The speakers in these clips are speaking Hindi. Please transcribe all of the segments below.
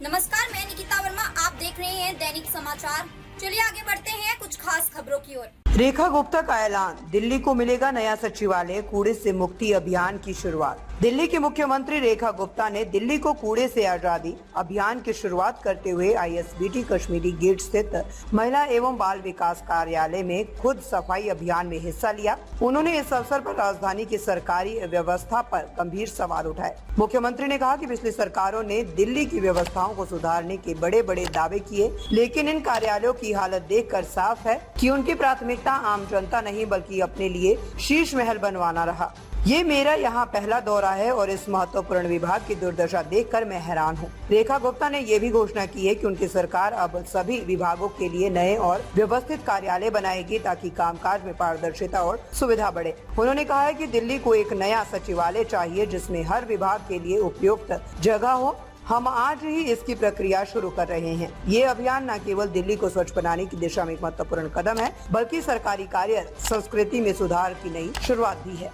नमस्कार, मैं निकिता वर्मा। आप देख रहे हैं दैनिक समाचार। चलिए आगे बढ़ते हैं कुछ खास खबरों की ओर। रेखा गुप्ता का ऐलान, दिल्ली को मिलेगा नया सचिवालय, कूड़े से मुक्ति अभियान की शुरुआत। दिल्ली की मुख्यमंत्री रेखा गुप्ता ने दिल्ली को कूड़े से आजादी अभियान की शुरुआत करते हुए ISBT कश्मीरी गेट स्थित महिला एवं बाल विकास कार्यालय में खुद सफाई अभियान में हिस्सा लिया। उन्होंने इस अवसर पर राजधानी की सरकारी व्यवस्था पर गंभीर सवाल उठाए। मुख्यमंत्री ने कहा कि पिछली सरकारों ने दिल्ली की व्यवस्थाओं को सुधारने के बड़े बड़े दावे किए, लेकिन इन कार्यालयों की हालत देखकर साफ है कि उनकी प्राथमिकता आम जनता नहीं बल्कि अपने लिए शीश महल बनवाना रहा। ये मेरा यहाँ पहला दौरा है और इस महत्वपूर्ण विभाग की दुर्दशा देखकर मैं हैरान हूँ। रेखा गुप्ता ने ये भी घोषणा की है कि उनकी सरकार अब सभी विभागों के लिए नए और व्यवस्थित कार्यालय बनाएगी ताकि कामकाज में पारदर्शिता और सुविधा बढ़े। उन्होंने कहा है कि दिल्ली को एक नया सचिवालय चाहिए जिसमें हर विभाग के लिए उपयुक्त जगह हो। हम आज ही इसकी प्रक्रिया शुरू कर रहे हैं। ये अभियान न केवल दिल्ली को स्वच्छ बनाने की दिशा में एक महत्वपूर्ण कदम है, बल्कि सरकारी कार्य संस्कृति में सुधार की नई शुरुआत भी है।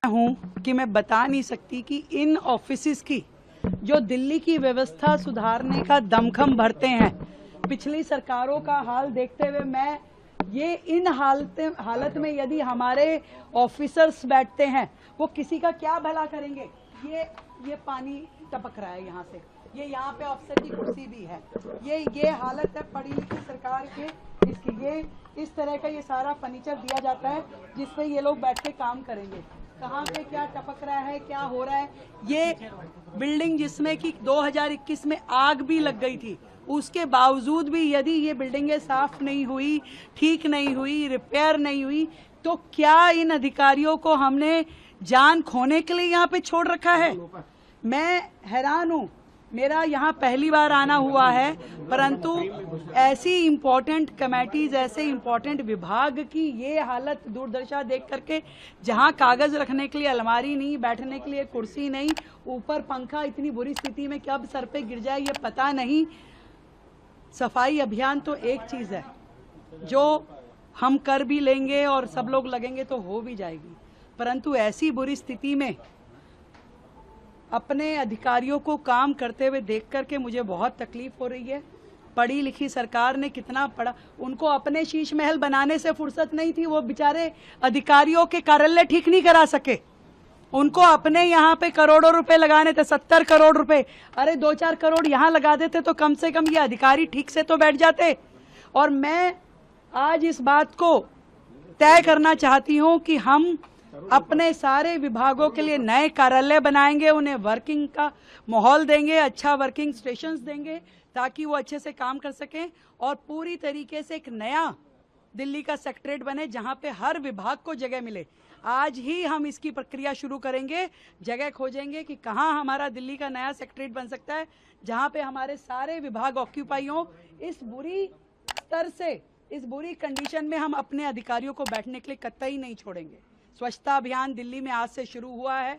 हूँ कि मैं बता नहीं सकती कि इन ऑफिसेस की जो दिल्ली की व्यवस्था सुधारने का दमखम भरते हैं, पिछली सरकारों का हाल देखते हुए मैं ये इन हालत में यदि हमारे ऑफिसर्स बैठते हैं वो किसी का क्या भला करेंगे। ये पानी टपक रहा है यहाँ से, ये यहाँ पे अफसर की कुर्सी भी है, ये हालत है पढ़ी लिखी सरकार के। इसकी ये इस तरह का ये सारा फर्नीचर दिया जाता है जिसपे ये लोग बैठ के काम करेंगे। कहाँ पे क्या टपक रहा है, क्या हो रहा है। ये बिल्डिंग जिसमें कि 2021 में आग भी लग गई थी, उसके बावजूद भी यदि ये बिल्डिंगें साफ नहीं हुई, ठीक नहीं हुई, रिपेयर नहीं हुई, तो क्या इन अधिकारियों को हमने जान खोने के लिए यहाँ पे छोड़ रखा है। मैं हैरान हूँ। मेरा यहाँ पहली बार आना हुआ है, परंतु ऐसी इम्पोर्टेंट कमेटीज, ऐसे इम्पोर्टेंट विभाग की ये हालत दुर्दशा देख करके, जहाँ कागज रखने के लिए अलमारी नहीं, बैठने के लिए कुर्सी नहीं, ऊपर पंखा इतनी बुरी स्थिति में कब सर पे गिर जाए ये पता नहीं। सफाई अभियान तो एक चीज है जो हम कर भी लेंगे और सब लोग लगेंगे तो हो भी जाएगी, परंतु ऐसी बुरी स्थिति में अपने अधिकारियों को काम करते हुए देख करके मुझे बहुत तकलीफ हो रही है। पढ़ी लिखी सरकार ने कितना पढ़ा, उनको अपने शीश महल बनाने से फुर्सत नहीं थी। वो बेचारे अधिकारियों के कार्यालय ठीक नहीं करा सके, उनको अपने यहाँ पे करोड़ों रुपए लगाने थे, 70 करोड़ रुपए। अरे 2-4 करोड़ यहाँ लगा देते तो कम से कम ये अधिकारी ठीक से तो बैठ जाते। और मैं आज इस बात को तय करना चाहती हूँ कि हम अपने सारे विभागों के लिए नए कार्यालय बनाएंगे, उन्हें वर्किंग का माहौल देंगे, अच्छा वर्किंग स्टेशंस देंगे ताकि वो अच्छे से काम कर सकें और पूरी तरीके से एक नया दिल्ली का सेक्रेटरीट बने जहां पे हर विभाग को जगह मिले। आज ही हम इसकी प्रक्रिया शुरू करेंगे, जगह खोजेंगे कि कहां हमारा दिल्ली का नया सेक्रेटरीट बन सकता है जहां पे हमारे सारे विभाग ऑक्यूपाई हों। इस बुरी स्तर से, इस बुरी कंडीशन में हम अपने अधिकारियों को बैठने के लिए कतई नहीं छोड़ेंगे। स्वच्छता अभियान दिल्ली में आज से शुरू हुआ है,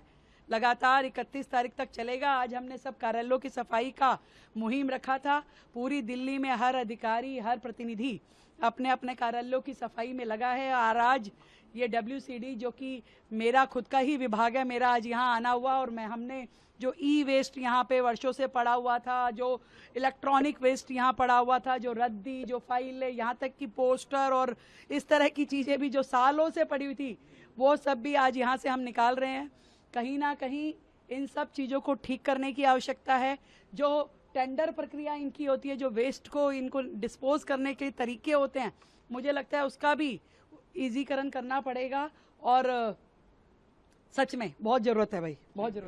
लगातार 31 तारीख तक चलेगा। आज हमने सब कार्यालयों की सफाई का मुहिम रखा था। पूरी दिल्ली में हर अधिकारी, हर प्रतिनिधि अपने अपने कार्यालयों की सफाई में लगा है। और आज ये WCD जो कि मेरा खुद का ही विभाग है, मेरा आज यहाँ आना हुआ और हमने जो वेस्ट यहाँ पे वर्षों से पड़ा हुआ था, जो इलेक्ट्रॉनिक वेस्ट यहाँ पड़ा हुआ था, जो रद्दी, जो फाइलें, यहाँ तक कि पोस्टर और इस तरह की चीज़ें भी जो सालों से पड़ी हुई थी, वो सब भी आज यहाँ से हम निकाल रहे हैं। कहीं ना कहीं इन सब चीज़ों को ठीक करने की आवश्यकता है। जो टेंडर प्रक्रिया इनकी होती है, जो वेस्ट को इनको डिस्पोज करने के तरीके होते हैं, मुझे लगता है उसका भी ईजीकरण करना पड़ेगा। और सच में बहुत ज़रूरत है भाई, बहुत ज़रूरत।